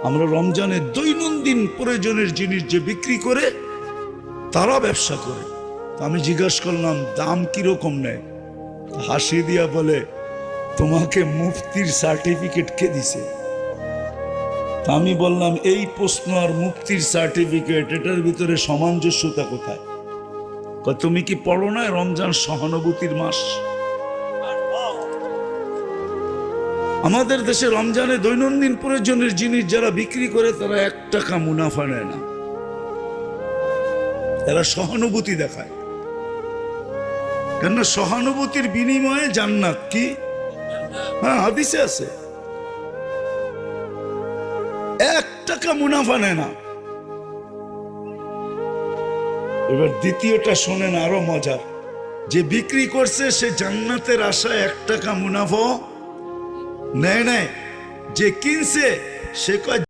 আমরা রমজানে দৈনন্দিন প্রয়োজনের জিনিস যে বিক্রি করে তারা ব্যবসা করে। আমি জিজ্ঞাসা করলাম দাম কিরকম নেয়? হাসি দিয়া বলে, তোমাকে মুফতির সার্টিফিকেট কে দিছে? আমি বললাম, এই প্রশ্ন আর মুফতির সার্টিফিকেট এটার ভিতরে সামঞ্জস্যতা কোথায়? তুমি কি পড়ো না রমজান সহানুভূতির মাস? আমাদের দেশে রমজানে দৈনন্দিন প্রয়োজনের জিনিস যারা বিক্রি করে তারা 1 টাকা মুনাফা নেয় না, এরা সহানুভূতি দেখায়। কেন? সহানুভূতির বিনিময়ে জান্নাত। কি? হ্যাঁ, হাদিসে আছে। 1 টাকা মুনাফা নেয় না। এবার দ্বিতীয়টা শোনেন, আরো মজার। যে বিক্রি করছে সে জান্নাতের আশায় 1 টাকা মুনাফা নেয় নাই, যে কিনছে সে কয়